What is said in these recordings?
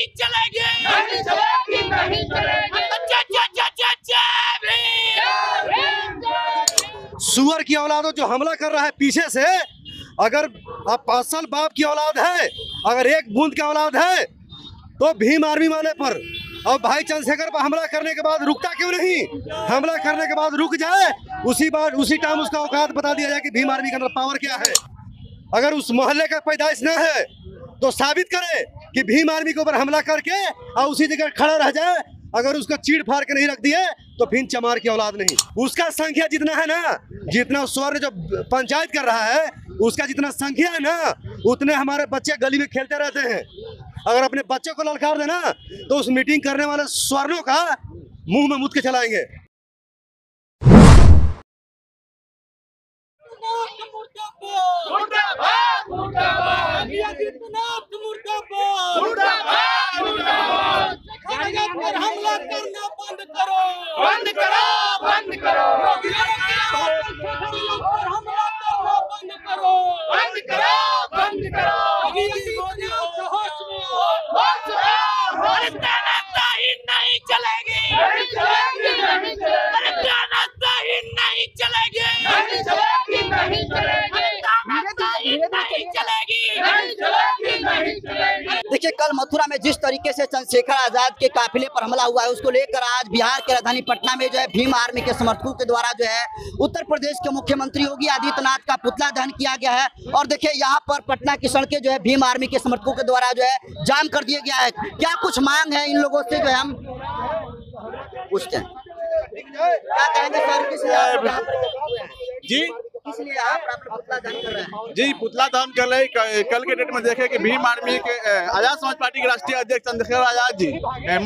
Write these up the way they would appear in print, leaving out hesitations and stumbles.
नहीं चलेगी, नहीं चलेगी, नहीं चलेगी। सुअर की औलादों जो हमला कर रहा है पीछे से, अगर आप असल बाप की औलाद है, अगर एक बूंद की औलाद है तो भीम आर्मी वाले पर और भाई चंद्रशेखर पर हमला करने के बाद रुकता क्यों नहीं? हमला करने के बाद रुक जाए, उसी टाइम उसका औकात बता दिया जाए कि भीम आर्मी के अंदर पावर क्या है। अगर उस मोहल्ले का पैदाइश न है तो साबित करे कि भीम आर्मी के ऊपर हमला करके और उसी जगह खड़ा रह जाए। अगर उसको चीड़ फाड़ के नहीं रख दिए तो फिर चमार की औलाद नहीं। उसका संख्या जितना है ना, जितना स्वर्ण जो पंचायत कर रहा है उसका जितना संख्या है ना, उतने हमारे बच्चे गली में खेलते रहते हैं। अगर अपने बच्चों को ललकार देना तो उस मीटिंग करने वाले स्वर्णों का मुंह में मुद के चलाएंगे। हमला करना बंद करो, बंद करो, बंद करो। हमला करना बंद करो, बंद करो, बंद करो। तानाशाही नहीं चलेगी, नहीं चलेगी, नहीं चलेगी। तानाशाही नहीं चलेगी, नहीं चलेगी, नहीं चलेगी। तानाशाही नहीं चलेगी, नहीं चलेगी, नहीं चलेगी। देखिए, कल मथुरा में जिस तरीके से चंद्रशेखर आजाद के काफिले पर हमला हुआ है, उसको लेकर आज बिहार के राजधानी पटना में जो है भीम आर्मी के समर्थकों के द्वारा जो है उत्तर प्रदेश के मुख्यमंत्री योगी आदित्यनाथ का पुतला दहन किया गया है। और देखिए, यहाँ पर पटना की सड़कें जो है भीम आर्मी के समर्थकों के द्वारा जो है जाम कर दिया गया है। क्या कुछ मांग है इन लोगों से, जो है हम पूछते हैं। क्या कहेंगे सर, किस लिए आप यहाँ पर इकट्ठे हुए हैं? जी किस लिए आप पुतला दहन कर रहे हैं? जी पुतला दहन कर रहे हैं। कल के डेट में देखे कि भीम आर्मी के आजाद समाज पार्टी के राष्ट्रीय अध्यक्ष चंद्रशेखर आजाद जी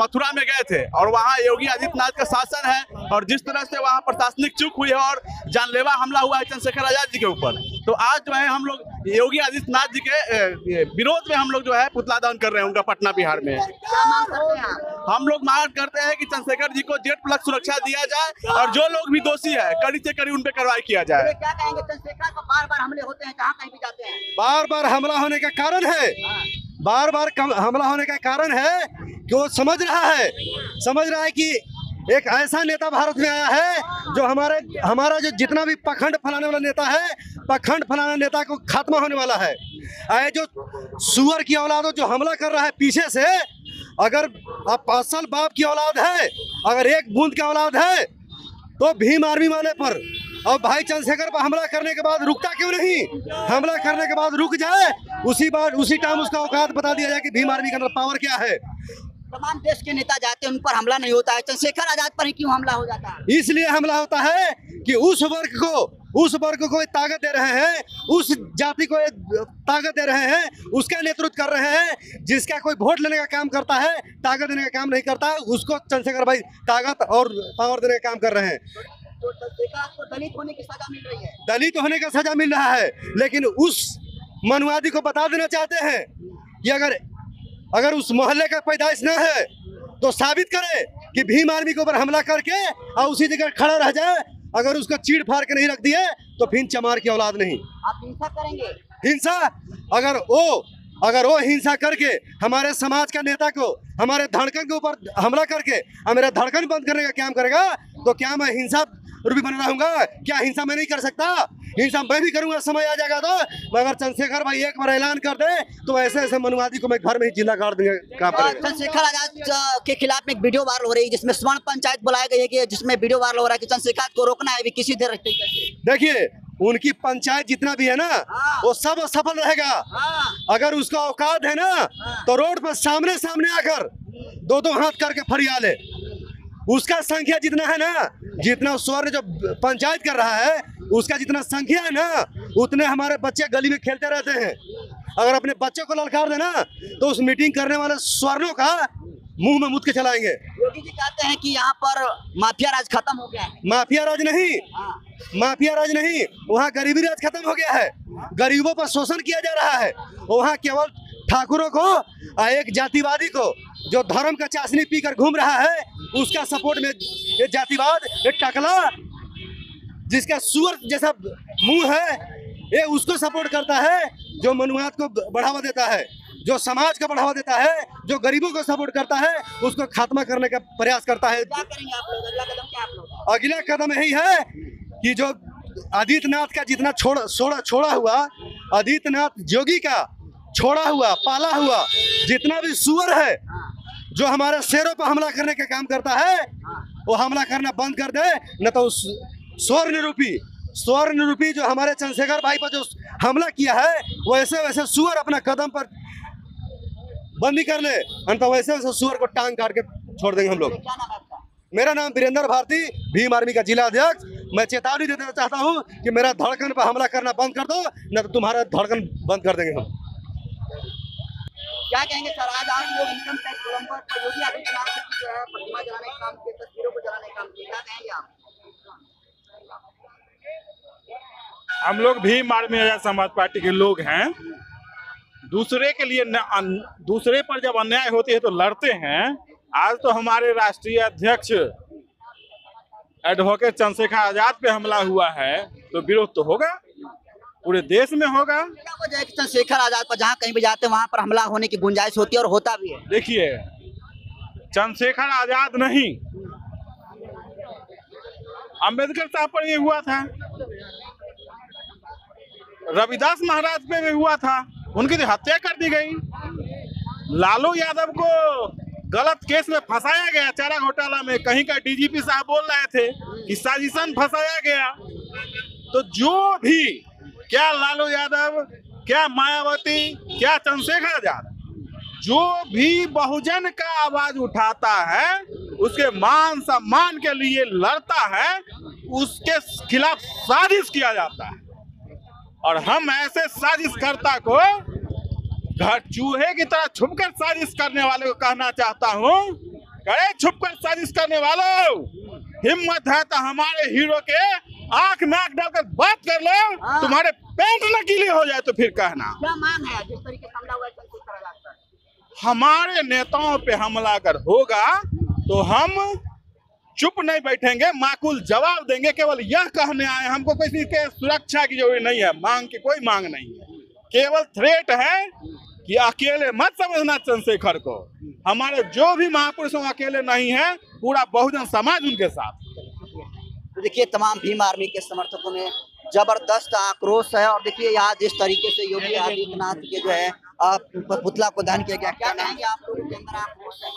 मथुरा में गए थे और वहां योगी आदित्यनाथ का शासन है और जिस तरह से वहां प्रशासनिक चूक हुई है और जानलेवा हमला हुआ है चंद्रशेखर आजाद जी के ऊपर, तो आज जो है हम लोग योगी आदित्यनाथ जी के विरोध में हम लोग जो है पुतला दहन कर रहे हैं उनका पटना बिहार में। क्या मांग करते हैं आप? हम लोग मांग करते हैं कि चंद्रशेखर जी को जेट प्लस सुरक्षा दिया जाए और जो लोग भी दोषी है कड़ी से कड़ी उन पे कार्रवाई किया जाए। क्या कहेंगे, चंद्रशेखर पर बार-बार हमले होते हैं, जहाँ कहीं भी जाते हैं? बार-बार हमला होने का कारण है, बार-बार हमला होने का कारण है कि वो समझ रहा है कि एक ऐसा नेता भारत में आया है जो हमारा जो जितना भी पखंड फैलाने वाला नेता है, पखंड फैलाने नेता को खात्मा होने वाला है। ये जो सुअर की औलादों जो हमला कर रहा है पीछे से, अगर आप असल बाप की औलाद है, अगर एक बूंद की औलाद है तो भीम आर्मी वाले पर और भाई चंद्रशेखर पर हमला करने के बाद रुकता क्यों नहीं? हमला करने के बाद रुक जाए, उसी टाइम उसका औकात बता दिया जाए कि भीम आर्मी के अंदर पावर क्या है। तमाम देश के नेता जाते हैं, उन पर हमला नहीं होता है, चंद्रशेखर आजाद पर ही क्यों हमला हो जाता है? इसलिए हमला होता है कि उस वर्ग को ताकत दे रहे हैं, उस जाति को ताकत दे रहे हैं, उसका नेतृत्व कर रहे हैं। जिसका कोई वोट लेने का काम करता है, ताकत देने का काम नहीं करता है, उसको चंद्रशेखर भाई ताकत और पावर देने का काम कर रहे हैं। तो चंद्रशेखर को दलित होने की सजा मिल रही है। दलित होने का सजा मिल रहा है, लेकिन उस मनुवादी को बता देना चाहते हैं कि अगर उस मोहल्ले का पैदाइश न है तो साबित करे कि भीम आर्मी के ऊपर हमला करके और उसी जगह खड़ा रह जाए। अगर उसको चीड़ फाड़ के नहीं रख दिए तो फिर चमार की औलाद नहीं। आप हिंसा करेंगे? हिंसा अगर वो हिंसा करके हमारे समाज का नेता को, हमारे धड़कन के ऊपर हमला करके और मेरा धड़कन बंद करने का काम करेगा तो क्या मैं हिंसा रूपी बन रहूंगा? क्या हिंसा मैं नहीं कर सकता? हिंसा मैं भी करूंगा, समय आ जाएगा तो। मगर चंद्रशेखर भाई एक बार ऐलान कर दे तो ऐसे मनुवादी को मैं घर में ही जिला काट देंगे। चंद्रशेखर आजाद के खिलाफ में एक वीडियो वायरल हो रही है जिसमें स्वर्ण पंचायत बुलाया गई है, कि जिसमें वीडियो वायरल हो रहा है कि चंद्रशेखर को रोकना है भी किसी देर। देखिए, उनकी पंचायत जितना भी है ना, वो सब सफल रहेगा। अगर उसका औकात है ना तो रोड पर सामने आकर दो हाथ करके फरिया ले। उसका संख्या जितना है ना, जितना स्वर्ण जो पंचायत कर रहा है उसका जितना संख्या है ना, उतने हमारे बच्चे गली में खेलते रहते हैं। अगर अपने बच्चों को ललकार देना तो उस मीटिंग करने वाले स्वर्णों का मुंह में मुद के चलाएंगे। योगी जी कहते हैं कि यहाँ पर माफिया राज खत्म हो गया है। माफिया राज नहीं, वहाँ गरीबी राज खत्म हो गया है। गरीबों पर शोषण किया जा रहा है। वहाँ केवल ठाकुरों को, एक जातिवादी को जो धर्म का चाशनी पीकर घूम रहा है, उसका सपोर्ट में ये जातिवाद, ये टकला जिसका सुअर जैसा मुंह है, ये उसको सपोर्ट करता है जो मनुवाद को बढ़ावा देता है। जो समाज का बढ़ावा देता है, जो गरीबों को सपोर्ट करता है, उसको खात्मा करने का प्रयास करता है। क्या करेंगे आप लोग? अगला कदम क्या आप लोग? अगला कदम यही है कि जो आदित्यनाथ का जितना छोड़ा हुआ, आदित्यनाथ योगी का छोड़ा हुआ पाला हुआ जितना भी सुअर है, जो हमारे शेरों पर हमला करने का काम करता है, वो हमला करना बंद कर दे, न तो स्वर्ण निरूपी जो हमारे चंद्रशेखर भाई पर जो हमला किया है, वैसे वैसे सुअर अपना कदम पर बंदी कर ले, तो वैसे वैसे सुअर को टांग काट के छोड़ देंगे हम लोग। क्या नाम है आपका? मेरा नाम वीरेंद्र भारती, भीम आर्मी का जिला अध्यक्ष। मैं चेतावनी देना चाहता हूं कि मेरा धड़कन पर हमला करना बंद कर दो, न तो तुम्हारा धड़कन बंद कर देंगे हम। क्या कहेंगे सर? आज आप लोग इनकम टैक्स गोलंबर पर योगी आदित्यनाथ की जो है प्रतिमा जलाने का काम किया, तस्वीरों को जलाने का काम किया, क्या कहेंगे आप? हम लोग भीम आर्मी आजाद समाज पार्टी के लोग हैं। दूसरे के लिए दूसरे पर जब अन्याय होती है तो लड़ते हैं। आज तो हमारे राष्ट्रीय अध्यक्ष एडवोकेट चंद्रशेखर आजाद पे हमला हुआ है, तो विरोध तो होगा, पूरे देश में होगा। क्या वजह है कि चंद्रशेखर आजाद पर जहाँ कहीं भी जाते हैं वहाँ पर हमला होने की गुंजाइश होती है और होता भी है? देखिए, चंद्रशेखर आजाद नहीं, अंबेडकर साहब पर ये हुआ था, रविदास महाराज पे भी हुआ था, उनकी तो हत्या कर दी गई। लालू यादव को गलत केस में फंसाया गया, चारा घोटाला में। कहीं का डीजीपी साहब बोल रहे थे कि साजिशन फंसाया गया। तो जो भी, क्या लालू यादव, क्या मायावती, क्या चंद्रशेखर आजाद, जो भी बहुजन का आवाज उठाता है, उसके मान सम्मान के लिए लड़ता है, उसके खिलाफ साजिश किया जाता है। और हम ऐसे साजिशकर्ता को घर चूहे की तरह छुपकर साजिश करने वाले को कहना चाहता हूँ, अरे छुपकर साजिश करने वालों, हिम्मत है तो हमारे हीरो के आंख नाक डालकर बात कर लो, तुम्हारे पेट न गीले हो जाए तो फिर कहना। क्या मांग है जिस तरीके से हमला हुआ है चंद्रशेखर आजाद पर? हमारे नेताओं पे हमला अगर होगा तो हम चुप नहीं बैठेंगे, माकूल जवाब देंगे। केवल यह कहने आए, हमको किसी के सुरक्षा की जरूरत नहीं है, मांग की कोई मांग नहीं है। केवल थ्रेट है कि अकेले मत समझना चंद्रशेखर को, हमारे जो भी महापुरुष अकेले नहीं है, पूरा बहुजन समाज उनके साथ। तो देखिए, तमाम भीम आर्मी के समर्थकों में जबरदस्त आक्रोश है। और देखिए यहाँ जिस तरीके से योगी आदित्यनाथ के जो है पुतला को दहन किया गया, क्या कहेंगे आप लोगों के अंदर आक्रोश है?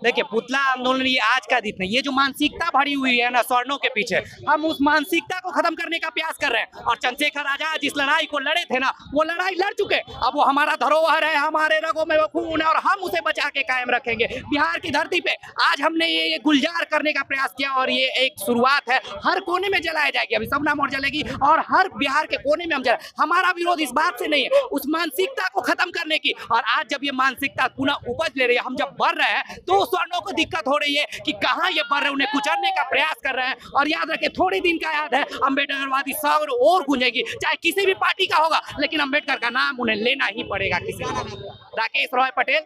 देखिए, पुतला आंदोलन ये आज का दिन नहीं, ये जो मानसिकता भरी हुई है ना स्वर्णों के पीछे, हम उस मानसिकता को खत्म करने का प्रयास कर रहे हैं। और चंद्रशेखर आजाद जिस लड़ाई को लड़े थे ना, वो लड़ाई लड़ चुके, अब वो हमारा धरोहर है, हमारे रगों में वो खून है, और हम उसे बचा के कायम रखेंगे। बिहार की धरती पे आज हमने ये गुलजार करने का प्रयास किया, और ये एक शुरुआत है। हर कोने में जलाया जाएगी, अभी सबना मोड़ जलेगी, और हर बिहार के कोने में हम जला। हमारा विरोध इस बात से नहीं है, उस मानसिकता को खत्म करने की। और आज जब ये मानसिकता पुनः उपज ले रही है, हम जब बढ़ रहे हैं, तो स्वर्णों को दिक्कत हो रही है कि कहां ये बढ़ रहे हैं, उन्हें कुचलने का प्रयास कर रहे हैं। और याद रखिए, थोड़े दिन का याद है, अम्बेडकरवादी सब और गूंजेगी, चाहे किसी भी पार्टी का होगा, लेकिन अम्बेडकर का नाम उन्हें लेना ही पड़ेगा किसी को। राकेश रॉय पटेल,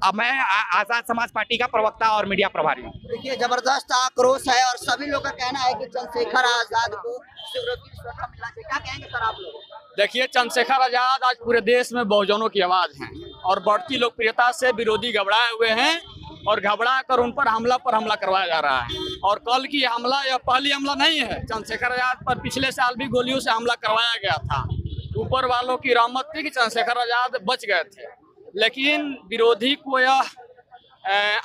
अब मैं आजाद समाज पार्टी का प्रवक्ता और मीडिया प्रभारी हूँ। देखिए, जबरदस्त आक्रोश है और सभी लोग का कहना है कि चंद्रशेखर आजाद को सुरक्षा मिलना चाहिए। क्या कहेंगे सर आप लोग? देखिए, चंद्रशेखर आजाद आज पूरे देश में बहुजनों की आवाज हैं, और बढ़ती लोकप्रियता से विरोधी घबराए हुए हैं, और घबरा कर उन पर हमला करवाया जा रहा है। और कल की हमला यह पहली हमला नहीं है, चंद्रशेखर आजाद पर पिछले साल भी गोलियों से हमला करवाया गया था। ऊपर वालों की रहमत थी कि चंद्रशेखर आजाद बच गए थे, लेकिन विरोधी को यह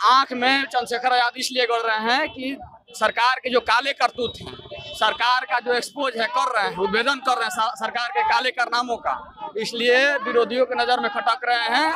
आंख में चंद्रशेखर आजाद इसलिए गड़ रहे हैं कि सरकार के जो काले करतूत हैं, सरकार का जो एक्सपोज है कर रहे हैं, उद्भेदन कर रहे हैं सरकार के काले कारनामों का, इसलिए विरोधियों की नज़र में खटक रहे हैं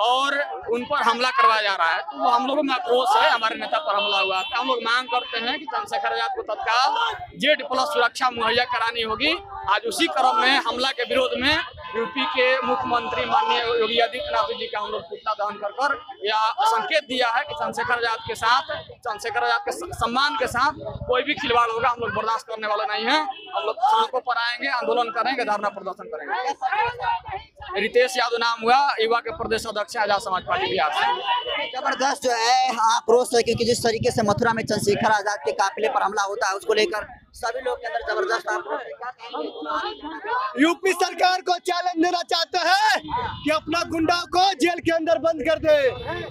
और उन पर हमला करवाया जा रहा है। तो हम लोगों में आक्रोश है, हमारे नेता पर हमला हुआ है। हम लोग मांग करते हैं कि चंद्रशेखर आजाद को तत्काल Z+ सुरक्षा मुहैया करानी होगी। आज उसी क्रम में हमला के विरोध में यूपी के मुख्यमंत्री माननीय योगी आदित्यनाथ जी का हम लोग पुतला दहन कर यह संकेत दिया है कि चंद्रशेखर आजाद के साथ, चंद्रशेखर आजाद के सम्मान के साथ कोई भी खिलवाड़ होगा, हम लोग बर्दाश्त करने वाले नहीं हैं। हम लोग सड़कों पर आएंगे, आंदोलन करेंगे, धरना प्रदर्शन करेंगे। रितेश यादव नाम हुआ, युवा के प्रदेश अध्यक्ष आजाद समाज पार्टी बिहार से। जबरदस्त जो है आक्रोश है, क्योंकि जिस तरीके से मथुरा में चंद्रशेखर आजाद के काफिले पर हमला होता है, उसको लेकर सभी लोग के अंदर जबरदस्त आक्रोश है। क्या कहेंगे? यूपी सरकार को चैलेंज देना चाहते हैं कि अपना गुंडा को जेल के अंदर बंद कर दे,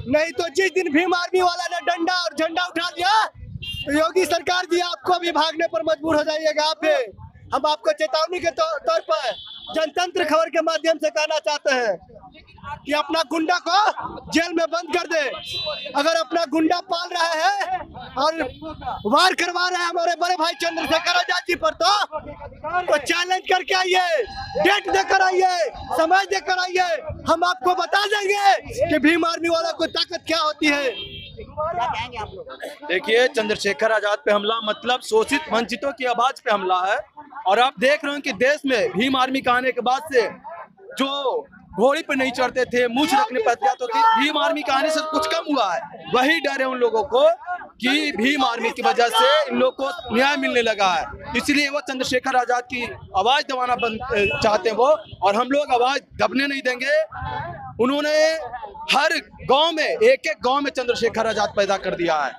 नहीं तो जिस दिन भीम आर्मी वाला ने डंडा और झंडा उठा दिया तो योगी सरकार जी आपको भी भागने पर मजबूर हो जाइएगा। आप भी हम आपको चेतावनी के तौर पर जनतंत्र खबर के माध्यम से कहना चाहते हैं कि अपना गुंडा को जेल में बंद कर दे। अगर अपना गुंडा पाल रहा है और वार करवा रहा है हमारे बड़े भाई चंद्रशेखर आजाद जी पर, तो चैलेंज करके आइए, डेट देकर आइए, समय देकर आइए, हम आपको बता देंगे कि भीम आर्मी वाला को ताकत क्या होती है। क्या कहेंगे आप लोग? देखिए, चंद्रशेखर आजाद पे हमला मतलब शोषित वंचितों की आवाज पे हमला है। और आप देख रहे हो कि देश में भीम आर्मी का आने के बाद से जो घोड़ी पे नहीं चढ़ते थे, मूछ रखने पर एहतियात होती, भीम आर्मी का आने से कुछ कम हुआ है। वही डर है उन लोगों को कि भीम आर्मी की वजह से इन लोगों को न्याय मिलने लगा है, इसलिए वो चंद्रशेखर आजाद की आवाज दबाना चाहते हैं वो, और हम लोग आवाज दबने नहीं देंगे। उन्होंने हर गांव में, एक एक गांव में चंद्रशेखर आजाद पैदा कर दिया है।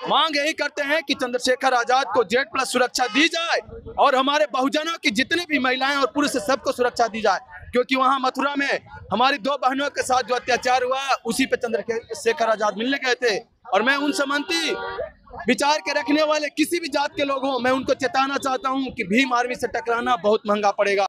मांग यही करते हैं कि चंद्रशेखर आजाद को Z+ सुरक्षा दी जाए और हमारे बहुजनों की जितने भी महिलाएं और पुरुष सबको सुरक्षा दी जाए, क्योंकि वहां मथुरा में हमारी 2 बहनों के साथ जो अत्याचार हुआ उसी पे चंद्रशेखर आजाद मिलने गए थे। और मैं उन समानती विचार के रखने वाले किसी भी जात के लोग हों, मैं उनको चेताना चाहता हूं कि भीम आर्मी से टकराना बहुत महंगा पड़ेगा।